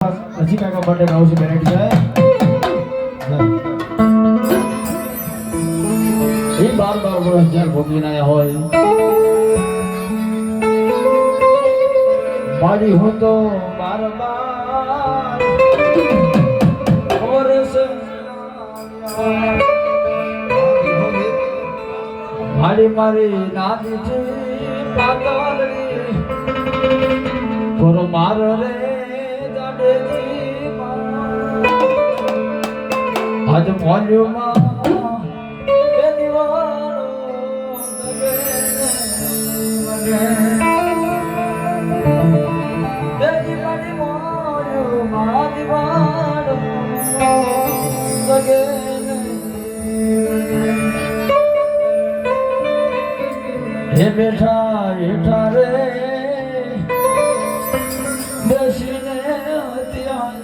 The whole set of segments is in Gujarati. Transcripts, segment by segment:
હજી કાકા માટે ગાઉં છું વેરાયટી છે એ 12 વર્ષ જ્યાં ભોગવીને આવ્યા હોય મારી હું તો 12 વર્ષ મારી નાની છે પાતળી પર માર રે આજ મોલ્યુમાં એ દીવાનો દેજી પાણી મોલ્યુમાં દીવાનો સગે હે બેઠા હેઠા રે બેસીને ત્યાં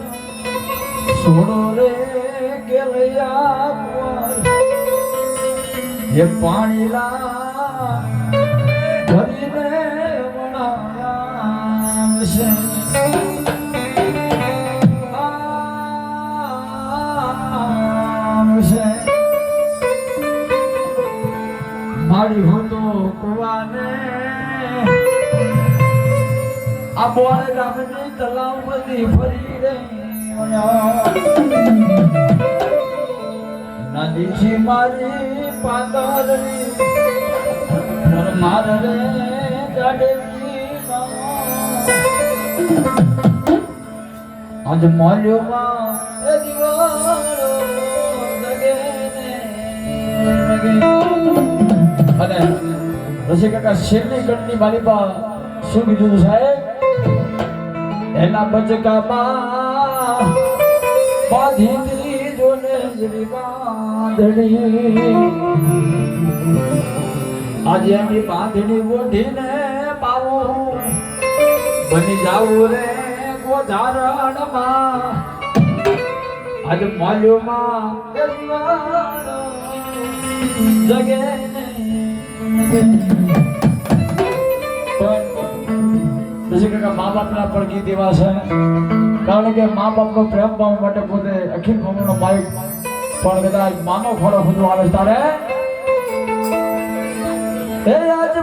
સોનો રે કેલયા હે પાણીલા ભરીને વણામ છે મારી હું તો કુવાને આ બોળે ગામની તલાવ બધી ફરી રહી નદી છે મારી પાતળની પર માર રે જાડેજી આજ મોલ્યુમાં એ દીવાનો જગે અને રસી કાકા શેરની ગણની માલિપા શું કીધું સાહેબ એના બચકામાં બાંધી જોને જરી બાંધણી આજે એની બાંધણી ઓઢીને પાવું બની જાવું રે ગોધારણમાં આજે મોલ્યુમાં જગે પછી કાકા મા બાપના પડકી દેવા છે કારણ કે મા બાપનો પ્રેમ પામવા માટે પોતે અખિલ ભવનનો માલિક પણ કદાચ માનો ખોડો ખુદો આવે તારે એ આજ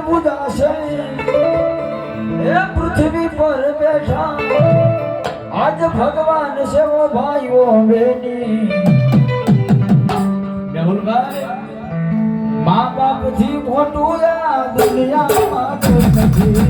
પૂજાશે એ પૃથ્વી પર બેઠા આજ ભગવાન છે ઓ ભાઈઓ બેની મેહુલભાઈ મા બાપ થી મોટું આ દુનિયામાં કોઈ નથી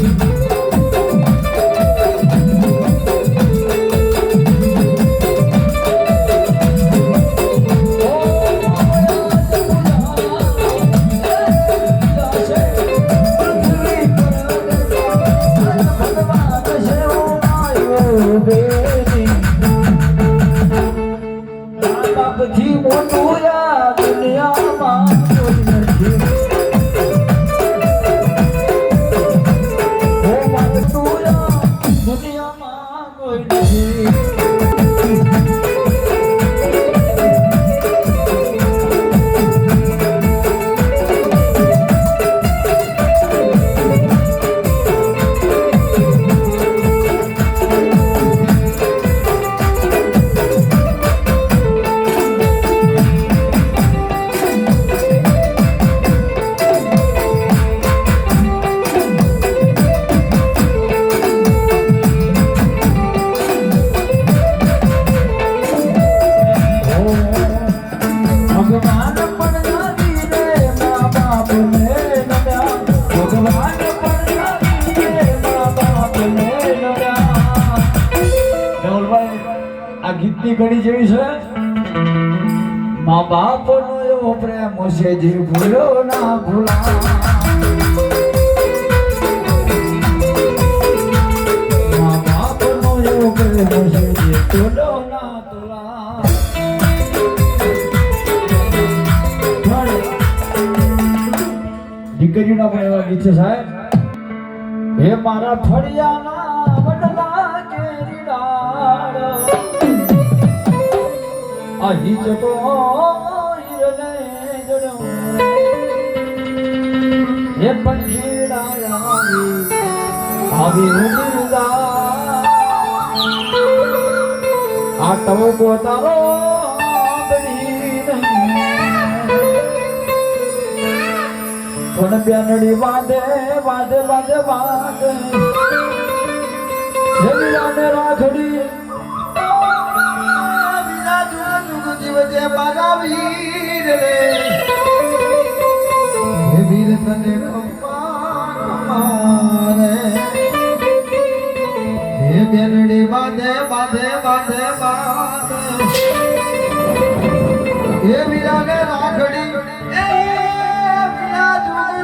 થી મોટું આ દુનિયામાં કોઈ નથી દુનિયામાં કોઈ નથી ગીતની ઘડી જેવી છે મા બાપનો એવો પ્રેમ છે જે ભૂલો ના ભૂલા મા બાપનો એવો પ્રેમ છે જે ભૂલો ના ભૂલા દીકરીના પણ એવા ગીત છે સાહેબ હે મારા ફળિયાના વડલા કેરી ડાળ આહી જતો હિરને જડો હે પંખીડા આવી આવી ઉમરદા આ ટવકો તારો પણ બેનડી વાદે વાદે વાદે વાદે જમીલાને રાખડી વિના જુગ જીવજે મારા વીર રે હે વીર તને કમારે હે બેનડી બાંધે બાંધે બાંધે બાંધે હે વીરાને રાખડી એ વિના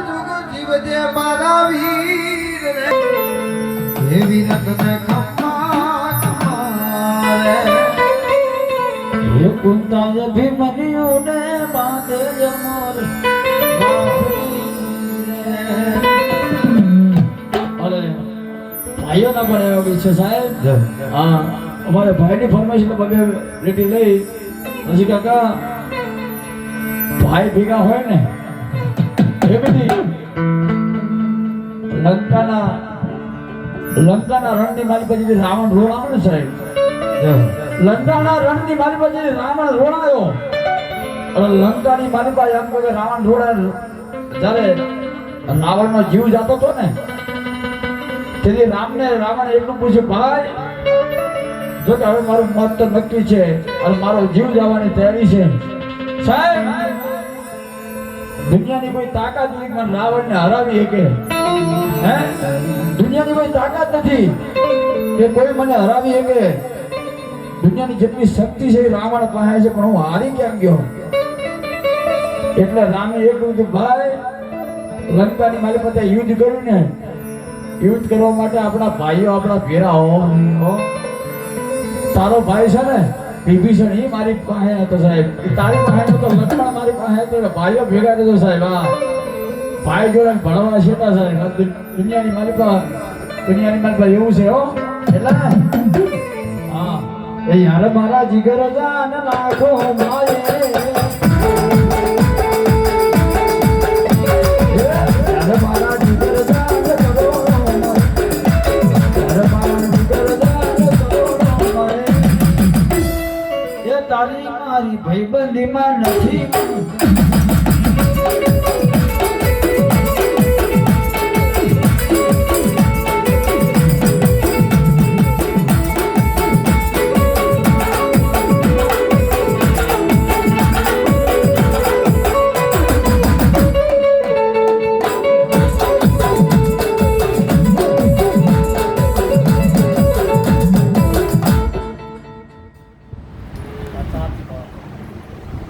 જુગ જીવજે મારા વીર રે હે વીર તને ये कुंताल भीमनियों ने बांधे जमर अरे भाइयों ना बने हो पीछे साहब हाँ हमारे भाई ने फरमाइश बगे रेडी लई हजी काका भाई भीगा होय ने એ બધી લંકાના રણની મારી પછી રાવણ રોણાયો ને સાહેબ લંકાના રણની મારી પાસે રાવણ રોણાયો અને લંકાની મારી પાસે એમ કે રાવણ રોડાય જ્યારે રાવણનો જીવ જાતો હતો ને તેથી રાવણ એટલું પૂછ્યું ભાઈ જો કે હવે મારું મત તો નક્કી છે અને મારો જીવ જવાની તૈયારી છે સાહેબ દુનિયાની કોઈ તાકાત નથી મને રાવણને હરાવી શકે હે દુનિયાની કોઈ તાકાત નથી કે કોઈ મને હરાવી શકે દુનિયાની જેટલી શક્તિ છે એ રાવણ પાસે છે પણ હું હારી ક્યાં ગયો એટલે રામે એટલું કીધું ભાઈ લંકાની મારી પાસે યુદ્ધ કર્યું ને યુદ્ધ કરવા માટે આપણા ભાઈઓ આપણા ભેરા હો તારો ભાઈ છે ને વિભીષણ એ મારી પાસે હતો સાહેબ તારી પાસે તો લક્ષ્મણ મારી પાસે હતો ભાઈઓ ભેગા થતો સાહેબ હા ભાઈ જોડે ભણવા છેટા સાહેબ દુનિયાની મારી પાસે એવું છે હો એટલે હા એ યાર મારા જીગર જાન લાખો માયે યાર મારા જીગર જાન કરો યાર મારા જીગર જાન કરો એ તારી મારી ભાઈબંધીમાં નથી